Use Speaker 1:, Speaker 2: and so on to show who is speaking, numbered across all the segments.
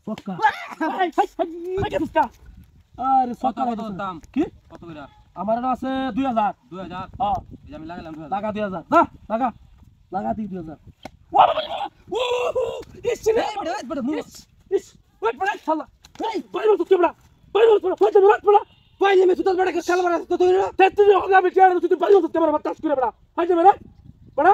Speaker 1: পক্কা high high high কে তুস্কা আরে
Speaker 2: কত
Speaker 1: সকালে
Speaker 2: কত দাম
Speaker 1: কি
Speaker 2: কত কইরা
Speaker 1: আমার না আছে 2000
Speaker 2: 2000
Speaker 1: হ্যাঁ
Speaker 2: এই যে আমি লাগালাম 2000
Speaker 1: লাগা 2000 না লাগা দি 2000 ওয়া বাবা ও ইসলে
Speaker 2: বড় মুখ
Speaker 1: ইস ওই বড় শালা এই বাইরে তো কেবড়া বাইরে তো ফাটা রাত বড়া
Speaker 2: পাইলে মে সুতাল বড় খেলা বড় তো তুই না
Speaker 1: তে তুই হবে আমি কেন তুই বাইরে তো কেবড়া টাচ করে বড়া হাই যাবে না বড়া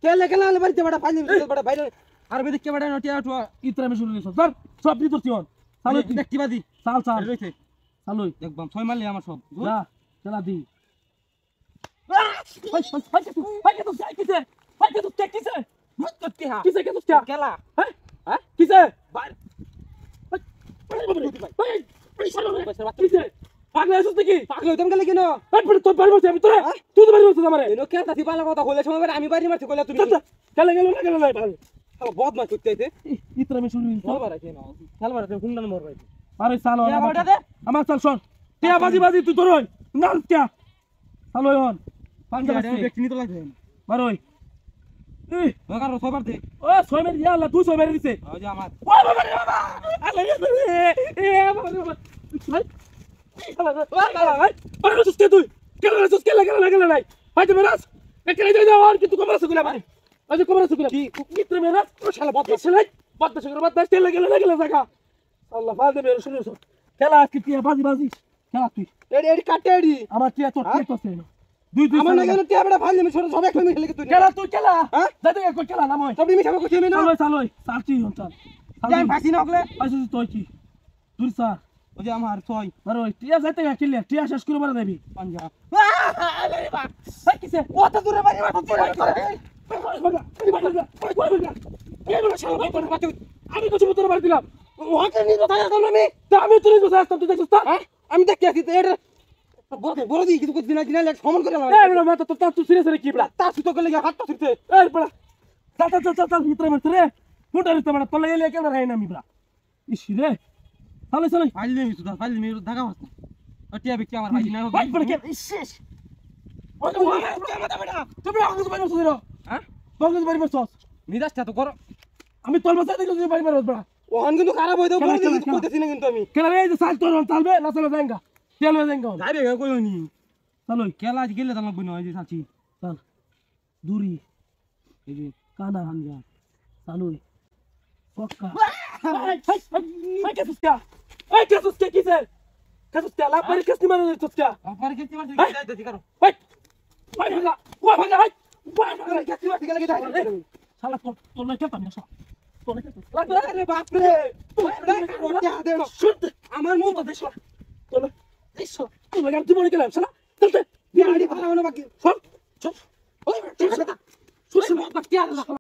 Speaker 2: খেলা খেলা বাড়িতে বড় পাইলে মে সুতাল বড় বাইরে আর বেদিক কে বড় নটিয়া টুয়া
Speaker 1: ইতরা আমি শুনে নিছো স্যার সব দি তোর টিওন চালু
Speaker 2: ব্যক্তিবাদী
Speaker 1: চাল চাল
Speaker 2: রইছে
Speaker 1: চালু
Speaker 2: একদম 6 মারলি আমার সব
Speaker 1: যা চলা দি হাই কে তো যাই কিসে হাই কে তো কিসে
Speaker 2: মত করতে হা
Speaker 1: কিসে কে তো
Speaker 2: খেলা
Speaker 1: হ্যাঁ
Speaker 2: হ্যাঁ
Speaker 1: কিসে
Speaker 2: বাইরে
Speaker 1: কিসে পাগলা আছিস নাকি
Speaker 2: পাগল হইতাম গেলে কেন
Speaker 1: তারপরে তোর বাড়ি বসে আমি তোরে তুই তো বাড়ি বসে আমারে
Speaker 2: এনো কে তাতি পালা কথা হইলে সময় আমি বাড়ি মারতে কইলা তুমি
Speaker 1: গেলে না ভাই
Speaker 2: বদমাশ করতে আইতে
Speaker 1: ইতরা আমি শুনি
Speaker 2: খেলবার আছে না খেলবার আছে হুন্ডান মর ভাই
Speaker 1: আরে চালো
Speaker 2: কে বড়টা দে
Speaker 1: আমার চাল শোন টিয়া বাজি তুই তোর হই না টিয়া চালো হন পাঁচটা
Speaker 2: ব্যক্তি নিতে লাগবে
Speaker 1: মারোই এই
Speaker 2: ওকার সবার দে
Speaker 1: ও ছয় মেরে দিয়া আল্লাহ তুই ছয় মেরে দিছে
Speaker 2: ওই যে আমার
Speaker 1: ও বাবা রে বাবা আল্লাহ এ বাবা রে বাবা আরে রসুস কে তুই কেন রসুস কে লাগা নাই হাইতে মেরাস একটা রাইতে যাও আর কিন্তু কমরা সুগুলা ভাই আজ কমরা সুগুলা কি মিত্র মেরাস ও শালা বাদবাস করে বাদবাস তে লাগা জায়গা আল্লাহ ফাদে মেরে শুনে খেলা আজকে টিয়া বাজি খেলা তুই
Speaker 2: এডি কাটে এডি
Speaker 1: আমার টিয়া তোর টিয়া তো সেন দুই
Speaker 2: আমার না কেন টিয়া বড় ফাইলে মে ছোট সব এক মিনিট খেলে তুই
Speaker 1: খেলা তুই খেলা
Speaker 2: হ্যাঁ
Speaker 1: যাতে কই খেলা না মই
Speaker 2: সব মিনিট আমি কইছি আমি না
Speaker 1: চালই চালছি হন চাল
Speaker 2: টাইম ফাসি না হলে
Speaker 1: আইছিস তুই কি তুই স্যার
Speaker 2: ওই যে আমার 6
Speaker 1: আরে ওই টিয়া যাইতে খেললে টিয়া শেষ করে মারা দেবি
Speaker 2: পাঞ্জা
Speaker 1: আরে বাবা হাই কিসে
Speaker 2: ও তো দূরে বাড়ি মারতে
Speaker 1: আমি তো তোর বাড়ি দিলাম
Speaker 2: ওকে নিয়ে কথা এখন আমি
Speaker 1: আমি তোর কাছে আসতাম তুই দেখছিস তা
Speaker 2: আমি দেখতে আছি এটা বড় দি কিছু দিন দিন লাগে সমান করে
Speaker 1: এই বড় মাথা তো তুই সিরিয়াস রে কি বড়
Speaker 2: তা সুতো করে লাগে হাতটা ছুটতে
Speaker 1: এই বড় চল ভিতরে মরতে রে মুটা রে তোমরা তোলে এলে কেন রাই না আমি বড় ইস রে চলে
Speaker 2: ফাইলে মি সুতো ফাইলে মি ঢাকা হস টিয়া বিকি আমার ভাই না
Speaker 1: ভাই পড়ে কে শেষ ওই তো মাথা বেটা তুমি আগুন বাড়ি মারছস রে হ্যাঁ বঙ্গজ বাড়ি মারছস
Speaker 2: নিরাশটা তো করো
Speaker 1: আমি তোর মাথা দেখি তুই বাড়ি মারছস বড়
Speaker 2: ওখান কিন্তু খারাপ হইতো বড় দি কিছু করতেছি না কিন্তু আমি
Speaker 1: কেন রে সাল তোর চলবে না চলে যাঙ্গা চলে যাঙ্গা
Speaker 2: যাইবে কই নি
Speaker 1: চলো
Speaker 2: কেলা আজ গেলে তালক বইন হইছে সাচি
Speaker 1: চল দূরি
Speaker 2: এই যে
Speaker 1: কানা হামজা চালু পক্কা হাই কে তুস্কা কিসে লা পারি কেসনি মানে তুস্কা
Speaker 2: আপনার কি মারতে যাইতে করো
Speaker 1: হাই ভাগা হাই
Speaker 2: কি মারতে গেলে কি যাইতে
Speaker 1: শালা তোর না কেতা না তোর না কেতা
Speaker 2: আরে বাপ রে
Speaker 1: শুনতে আমার মুখ তো দেখছ তোর দেখছ তুই লাগাম তুই মনে গেলাম শালা চলতে
Speaker 2: বিয়াড়ি ভালো বাকি
Speaker 1: চল ওই